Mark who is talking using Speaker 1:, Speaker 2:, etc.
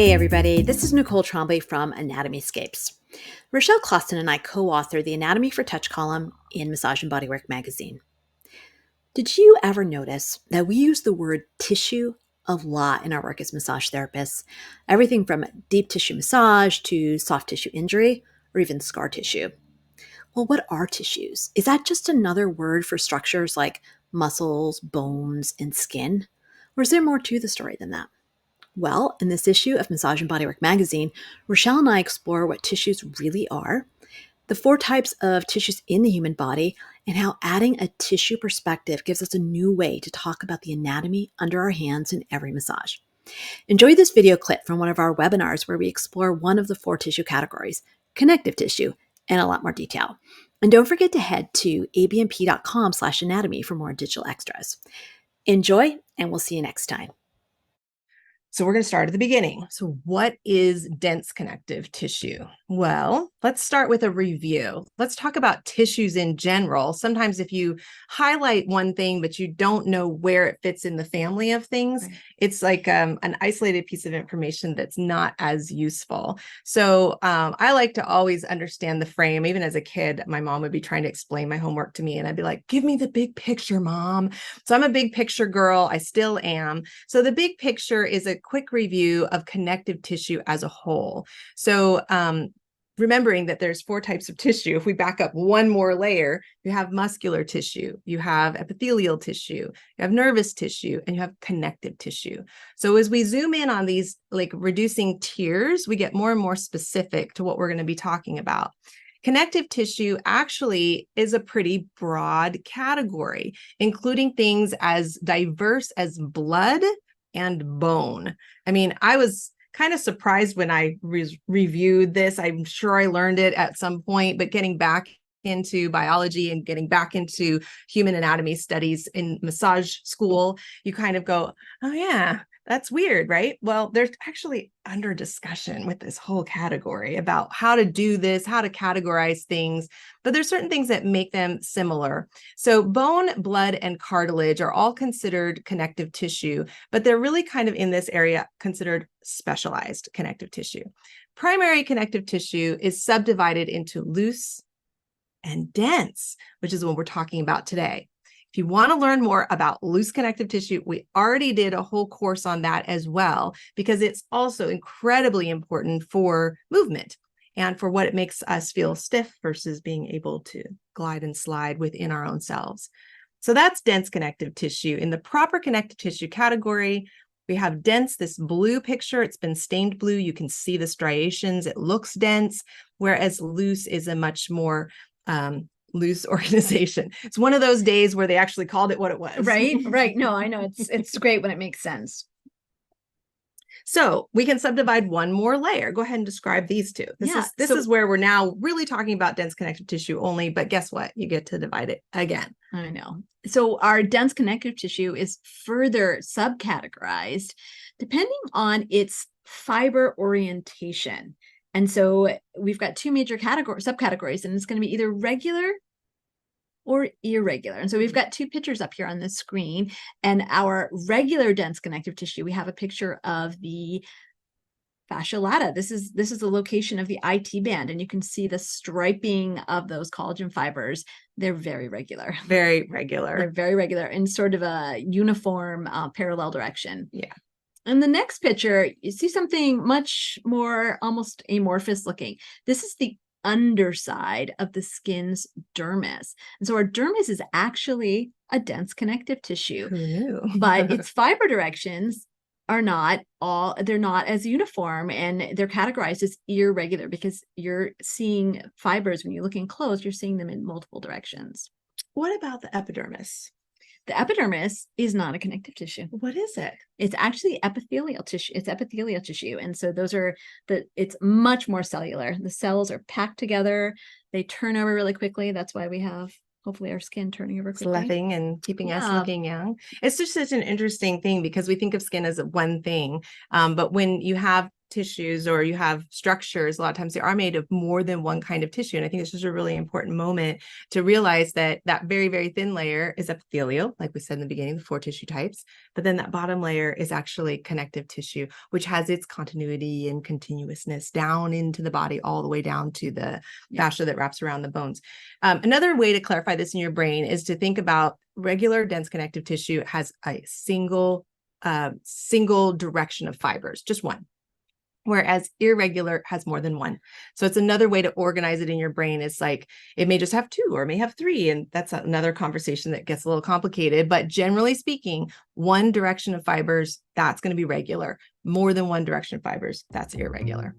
Speaker 1: Hey everybody, this is Nicole Trombley from Anatomyscapes. Rochelle Clausen and I co-authored the Anatomy for Touch column in Massage and Bodywork magazine. Did you ever notice that we use the word tissue a lot in our work as massage therapists? Everything from deep tissue massage to soft tissue injury or even scar tissue. Well, what are tissues? Is that just another word for structures like muscles, bones, and skin? Or is there more to the story than that? Well, in this issue of Massage and Bodywork magazine, Rochelle and I explore what tissues really are, the 4 types of tissues in the human body, and how adding a tissue perspective gives us a new way to talk about the anatomy under our hands in every massage. Enjoy this video clip from one of our webinars where we explore one of the 4 tissue categories, connective tissue, in a lot more detail. And don't forget to head to abnp.com/anatomy for more digital extras. Enjoy, and we'll see you next time.
Speaker 2: So we're going to start at the beginning. So what is dense connective tissue? Well, let's start with a review. Let's talk about tissues in general. Sometimes if you highlight one thing, but you don't know where it fits in the family of things, right, it's like an isolated piece of information that's not as useful. So I like to always understand the frame. Even as a kid, my mom would be trying to explain my homework to me, and I'd be like, give me the big picture, Mom. So I'm a big picture girl. I still am. So the big picture is a quick review of connective tissue as a whole. So remembering that there's 4 types of tissue. If we back up one more layer, you have muscular tissue, you have epithelial tissue, you have nervous tissue, and you have connective tissue. So as we zoom in on these like reducing tiers, we get more and more specific to what we're going to be talking about. Connective tissue actually is a pretty broad category, including things as diverse as blood and bone. I mean, I was kind of surprised when I reviewed this. I'm sure I learned it at some point, but getting back into biology and getting back into human anatomy studies in massage school, you kind of go, oh yeah, that's weird, right? Well, there's actually under discussion with this whole category about how to do this, how to categorize things, but there's certain things that make them similar. So bone, blood, and cartilage are all considered connective tissue, but they're really kind of in this area considered specialized connective tissue. Primary connective tissue is subdivided into loose and dense, which is what we're talking about today. If you want to learn more about loose connective tissue, we already did a whole course on that as well, because it's also incredibly important for movement and for what it makes us feel stiff versus being able to glide and slide within our own selves. So that's dense connective tissue. In the proper connective tissue category, we have dense, this blue picture. It's been stained blue. You can see the striations. It looks dense, whereas loose is a much more loose organization. It's one of those days where they actually called it what it was.
Speaker 1: Right. No, I know it's great when it makes sense.
Speaker 2: So we can subdivide one more layer. Go ahead and describe these two. This is where we're now really talking about dense connective tissue only, but guess what? You get to divide it again.
Speaker 1: I know. So our dense connective tissue is further subcategorized depending on its fiber orientation. And so we've got 2 major subcategories, and it's going to be either regular or irregular. And so we've got 2 pictures up here on the screen. And our regular dense connective tissue, we have a picture of the fascia lata. This is the location of the IT band, and you can see the striping of those collagen fibers. They're very regular.
Speaker 2: Very regular.
Speaker 1: They're very regular in sort of a uniform parallel direction.
Speaker 2: Yeah.
Speaker 1: In the next picture, you see something much more almost amorphous looking. This is the underside of the skin's dermis. And so our dermis is actually a dense connective tissue.
Speaker 2: Who knew?
Speaker 1: But its fiber directions are they're not as uniform, and they're categorized as irregular because you're seeing fibers when you're looking close, you're seeing them in multiple directions.
Speaker 2: What about the epidermis?
Speaker 1: The epidermis is not a connective tissue.
Speaker 2: What is it?
Speaker 1: It's actually epithelial tissue. It's epithelial tissue. And so it's much more cellular. The cells are packed together. They turn over really quickly. That's why we have hopefully our skin turning over quickly.
Speaker 2: Sloughing and keeping us looking young. It's just such an interesting thing because we think of skin as one thing. But when you have tissues or you have structures, a lot of times they are made of more than one kind of tissue. And I think it's just a really important moment to realize that that very, very thin layer is epithelial, like we said in the beginning, the 4 tissue types. But then that bottom layer is actually connective tissue, which has its continuity and continuousness down into the body, all the way down to the fascia that wraps around the bones. Another way to clarify this in your brain is to think about regular dense connective tissue has a single direction of fibers, just one, whereas irregular has more than one. So it's another way to organize it in your brain. It's like it may just have 2 or it may have 3, and that's another conversation that gets a little complicated. But generally speaking, one direction of fibers, that's going to be regular. More than one direction of fibers, that's irregular.